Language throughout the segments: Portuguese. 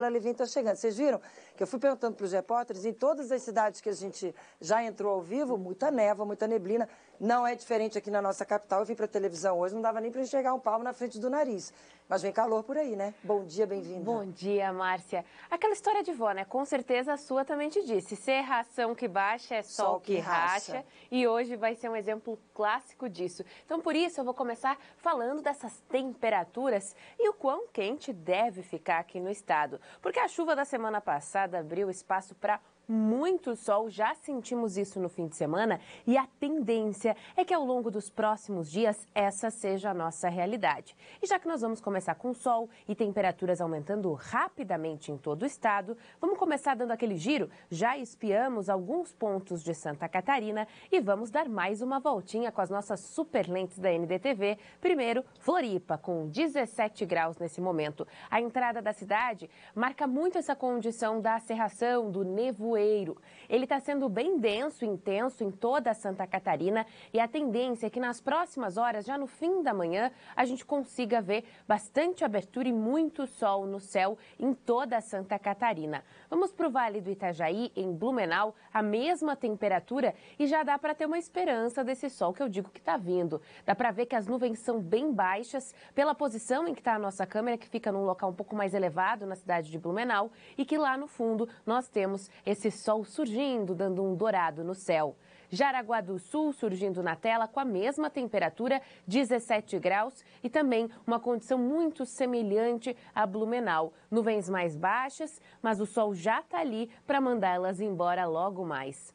A Levin está chegando. Vocês viram que eu fui perguntando para os repórteres, em todas as cidades que a gente já entrou ao vivo, muita névoa, muita neblina. Não é diferente aqui na nossa capital. Eu vim para a televisão hoje, não dava nem para enxergar um palmo na frente do nariz. Mas vem calor por aí, né? Bom dia, bem-vinda. Bom dia, Márcia. Aquela história de vó, né? Com certeza a sua também te disse. Serração que baixa é sol que racha. E hoje vai ser um exemplo clássico disso. Então, por isso, eu vou começar falando dessas temperaturas e o quão quente deve ficar aqui no estado. Porque a chuva da semana passada abriu espaço para muito sol, já sentimos isso no fim de semana e a tendência é que ao longo dos próximos dias essa seja a nossa realidade. E já que nós vamos começar com sol e temperaturas aumentando rapidamente em todo o estado, vamos começar dando aquele giro. Já espiamos alguns pontos de Santa Catarina e vamos dar mais uma voltinha com as nossas super lentes da NDTV. Primeiro, Floripa, com 17 graus nesse momento. A entrada da cidade marca muito essa condição da cerração, do nevoeiro. Ele está sendo bem denso e intenso em toda Santa Catarina e a tendência é que nas próximas horas, já no fim da manhã, a gente consiga ver bastante abertura e muito sol no céu em toda Santa Catarina. Vamos para o Vale do Itajaí, em Blumenau, a mesma temperatura e já dá para ter uma esperança desse sol que eu digo que está vindo. Dá para ver que as nuvens são bem baixas pela posição em que está a nossa câmera, que fica num local um pouco mais elevado na cidade de Blumenau e que lá no fundo nós temos esse sol surgindo, dando um dourado no céu. Jaraguá do Sul surgindo na tela com a mesma temperatura, 17 graus, e também uma condição muito semelhante a Blumenau. Nuvens mais baixas, mas o sol já está ali para mandá-las embora logo mais.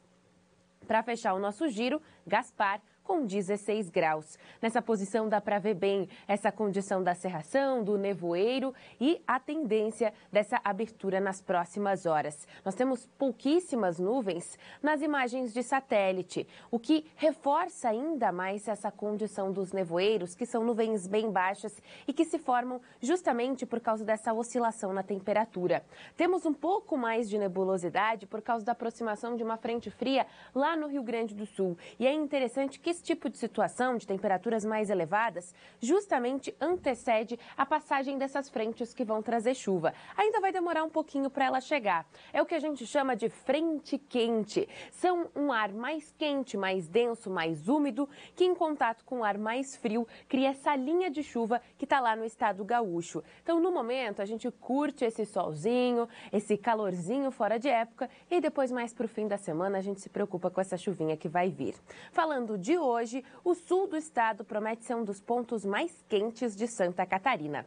Para fechar o nosso giro, Gaspar, com 16 graus. Nessa posição dá para ver bem essa condição da cerração, do nevoeiro e a tendência dessa abertura nas próximas horas. Nós temos pouquíssimas nuvens nas imagens de satélite, o que reforça ainda mais essa condição dos nevoeiros, que são nuvens bem baixas e que se formam justamente por causa dessa oscilação na temperatura. Temos um pouco mais de nebulosidade por causa da aproximação de uma frente fria lá no Rio Grande do Sul. E é interessante que esse tipo de situação de temperaturas mais elevadas justamente antecede a passagem dessas frentes que vão trazer chuva. Ainda vai demorar um pouquinho para ela chegar. É o que a gente chama de frente quente. São um ar mais quente, mais denso, mais úmido, que em contato com o ar mais frio cria essa linha de chuva que está lá no estado gaúcho. Então, no momento, a gente curte esse solzinho, esse calorzinho fora de época e depois, mais para o fim da semana, a gente se preocupa com essa chuvinha que vai vir. Falando de hoje, o sul do estado promete ser um dos pontos mais quentes de Santa Catarina.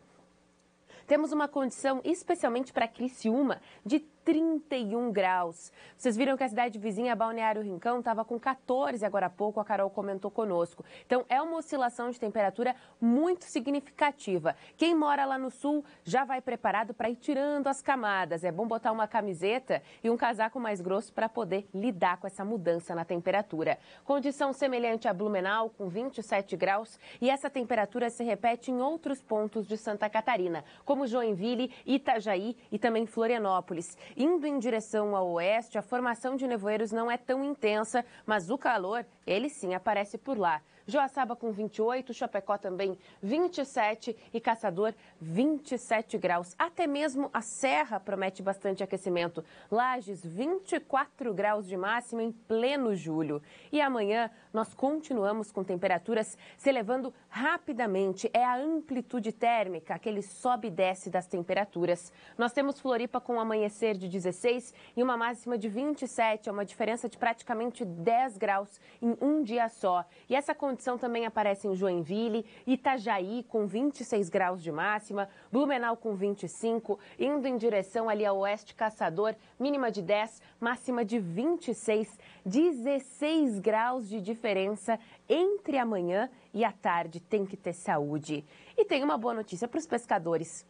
Temos uma condição especialmente para Criciúma de 31 graus. Vocês viram que a cidade vizinha, Balneário Rincão, estava com 14 agora há pouco, a Carol comentou conosco. Então, é uma oscilação de temperatura muito significativa. Quem mora lá no sul já vai preparado para ir tirando as camadas. É bom botar uma camiseta e um casaco mais grosso para poder lidar com essa mudança na temperatura. Condição semelhante a Blumenau, com 27 graus, e essa temperatura se repete em outros pontos de Santa Catarina, como Joinville, Itajaí e também Florianópolis. Indo em direção ao oeste, a formação de nevoeiros não é tão intensa, mas o calor, ele sim aparece por lá. Joaçaba com 28, Chapecó também 27 e Caçador 27 graus. Até mesmo a Serra promete bastante aquecimento. Lages 24 graus de máxima em pleno julho. E amanhã nós continuamos com temperaturas se elevando rapidamente. É a amplitude térmica, aquele sobe e desce das temperaturas. Nós temos Floripa com um amanhecer de 16 e uma máxima de 27. É uma diferença de praticamente 10 graus em um dia só. E essa condição também aparece em Joinville, Itajaí com 26 graus de máxima, Blumenau com 25, indo em direção ali ao oeste, Caçador, mínima de 10, máxima de 26, 16 graus de diferença entre a manhã e a tarde. Tem que ter saúde. E tem uma boa notícia para os pescadores.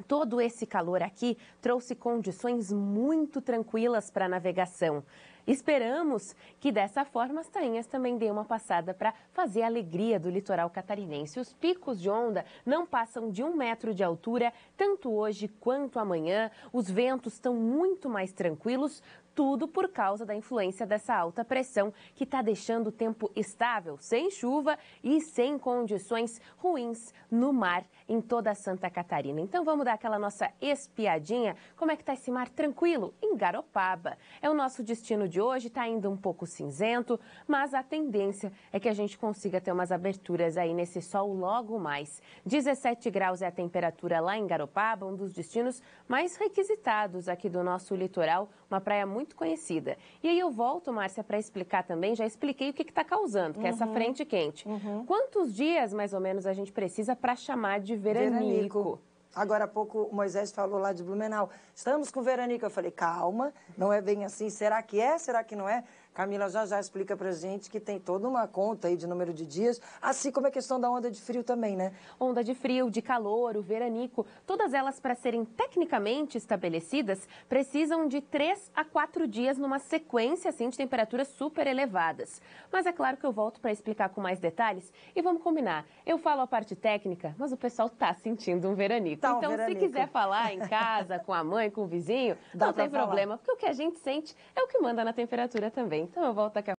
Todo esse calor aqui trouxe condições muito tranquilas para a navegação. Esperamos que dessa forma as tainhas também dêem uma passada para fazer a alegria do litoral catarinense. Os picos de onda não passam de 1 metro de altura, tanto hoje quanto amanhã. Os ventos estão muito mais tranquilos tudo por causa da influência dessa alta pressão que está deixando o tempo estável, sem chuva e sem condições ruins no mar em toda Santa Catarina. Então vamos dar aquela nossa espiadinha, como é que está esse mar tranquilo em Garopaba. É o nosso destino de hoje, está ainda um pouco cinzento, mas a tendência é que a gente consiga ter umas aberturas aí nesse sol logo mais. 17 graus é a temperatura lá em Garopaba, um dos destinos mais requisitados aqui do nosso litoral, uma praia muito conhecida. E aí eu volto, Márcia, para explicar também, já expliquei o que está causando, que é essa frente quente. Quantos dias, mais ou menos, a gente precisa para chamar de veranico? Agora há pouco o Moisés falou lá de Blumenau, estamos com veranico. Eu falei, calma, não é bem assim, será que é, será que não é? Camila já explica pra gente que tem toda uma conta aí de número de dias, assim como a questão da onda de frio também, né? Onda de frio, de calor, o veranico, todas elas para serem tecnicamente estabelecidas, precisam de 3 a 4 dias numa sequência assim de temperaturas super elevadas. Mas é claro que eu volto para explicar com mais detalhes e vamos combinar. Eu falo a parte técnica, mas o pessoal tá sentindo um veranico. Tá um então, veranico. Se quiser falar em casa, com a mãe, com o vizinho, não tem problema, porque o que a gente sente é o que manda na temperatura também. Então eu volto daqui a